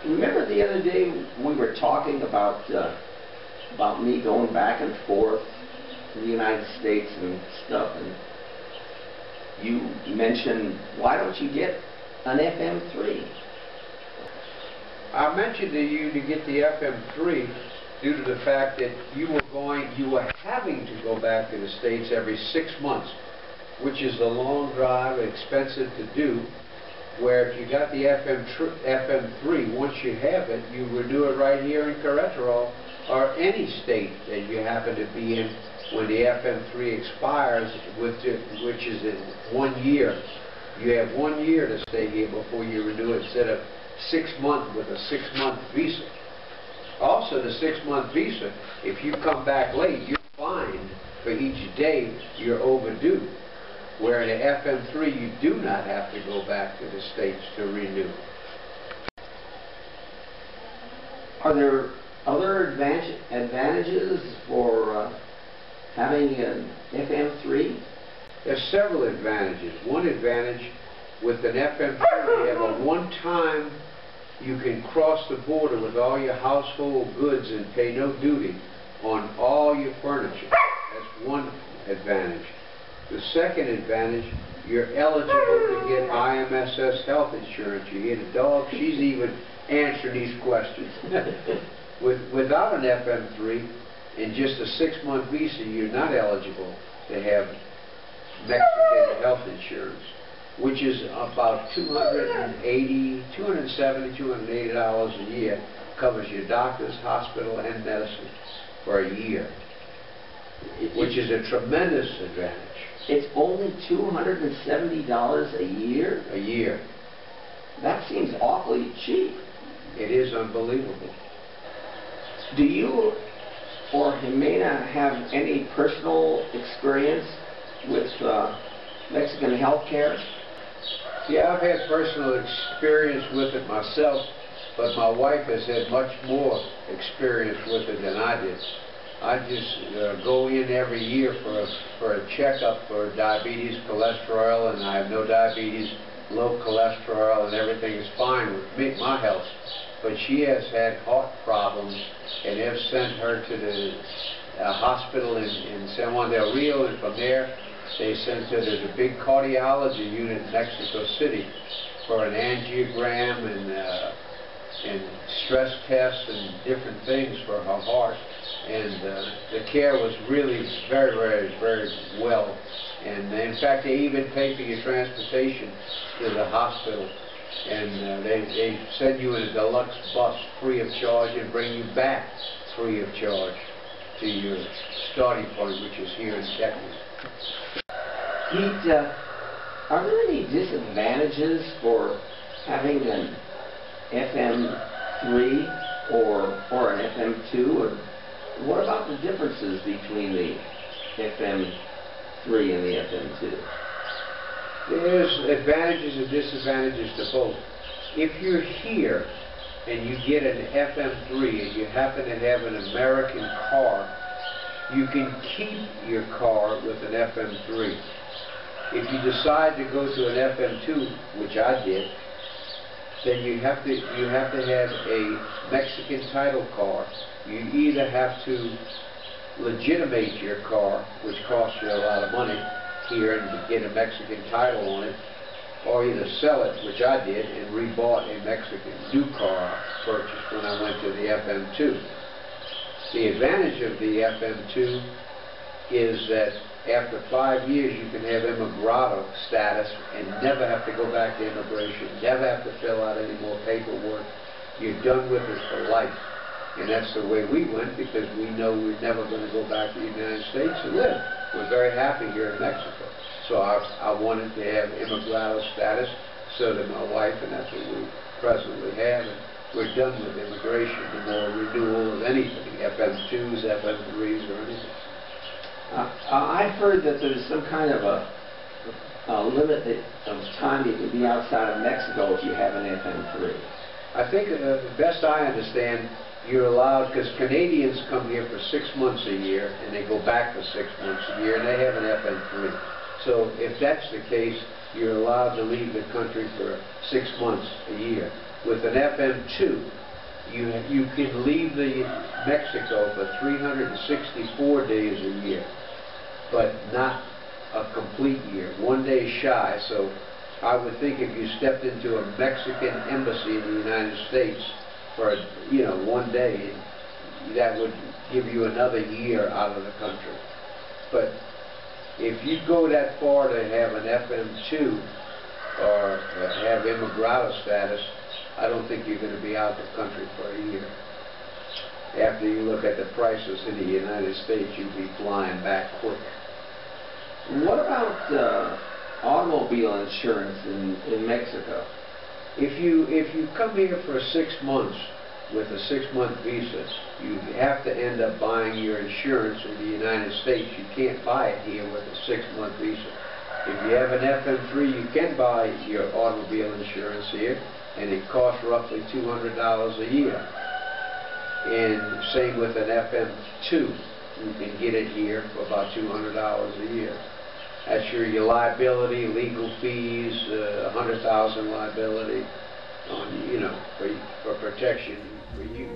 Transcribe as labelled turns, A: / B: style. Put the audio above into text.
A: Remember the other day we were talking about me going back and forth to the United States and stuff, and you mentioned, why don't you get an FM3?
B: I mentioned to you to get the FM3 due to the fact that you were having to go back to the States every 6 months, which is a long drive, expensive to do, where if you got the FM3, once you have it, you renew it right here in Querétaro or any state that you happen to be in when the FM3 expires, which is in 1 year. You have 1 year to stay here before you renew it, instead of 6 months with a 6-month visa. Also, the 6-month visa, if you come back late, you're fined for each day you're overdue. Where in the FM3, you do not have to go back to the States to renew.
A: Are there other advantages for having an FM3?
B: There's several advantages. One advantage with an FM3, you have a one-time, you can cross the border with all your household goods and pay no duty on all your furniture. That's one advantage. The second advantage, you're eligible to get IMSS health insurance. You hear the dog, she's even answering these questions. Without an FM3 and just a 6-month visa, you're not eligible to have Mexican health insurance, which is about $270, $280 a year. Covers your doctors, hospital, and medicine for a year, which is a tremendous advantage.
A: It's only $270 a year?
B: A year.
A: That seems awfully cheap.
B: It is unbelievable.
A: Do you or Jimena have any personal experience with Mexican health care?
B: Yeah, I've had personal experience with it myself, but my wife has had much more experience with it than I did. I just go in every year for a checkup for diabetes, cholesterol, and I have no diabetes, low cholesterol, and everything is fine with me, my health. But she has had heart problems, and they've sent her to the hospital in San Juan del Rio, and from there they sent her to the big cardiology unit in Mexico City for an angiogram and stress tests and different things for her heart. And the care was really very, very, very well. And in fact, they even pay for your transportation to the hospital. And they send you in a deluxe bus free of charge and bring you back free of charge to your starting point, which is here in Texas.
A: Pete, are there any disadvantages for having an FM3 or an FM2? What about the differences between the FM3 and the FM2?
B: There's advantages and disadvantages to both. If you're here and you get an FM3 and you happen to have an American car, you can keep your car with an FM3. If you decide to go to an FM2, which I did, then you have to have a Mexican title car. You either have to legitimate your car, which costs you a lot of money here, and get a Mexican title on it, or either sell it, which I did, and rebought a Mexican new car I purchased when I went to the FM2. The advantage of the FM2 is that after 5 years you can have immigrado status and never have to go back to immigration, never have to fill out any more paperwork. You're done with it for life. And that's the way we went, because we know we're never going to go back to the United States and live. We're very happy here in Mexico. So I wanted to have immigrado status, so did my wife, and that's what we presently have. And we're done with immigration, no more renewal of anything, FM2s, FM3s, or anything.
A: I've heard that there's some kind of a limit of time you can be outside of Mexico if you have an FM3.
B: I think the best I understand, you're allowed, because Canadians come here for 6 months a year, and they go back for 6 months a year, and they have an FM3. So if that's the case, you're allowed to leave the country for 6 months a year. With an FM2, you can leave Mexico for 364 days a year, but not a complete year, 1 day shy. So I would think if you stepped into a Mexican embassy in the United States for 1 day, that would give you another year out of the country. But if you go that far to have an FM2 or have immigrata status, I don't think you're going to be out of the country for a year. After you look at the prices in the United States, you'd be flying back quick.
A: What about automobile insurance in Mexico?
B: If you come here for 6 months with a 6-month visa, you have to end up buying your insurance in the United States. You can't buy it here with a 6-month visa. If you have an FM3, you can buy your automobile insurance here, and it costs roughly $200 a year. And same with an FM2, you can get it here for about $200 a year. That's your liability, legal fees, $100,000 liability on, for protection for you.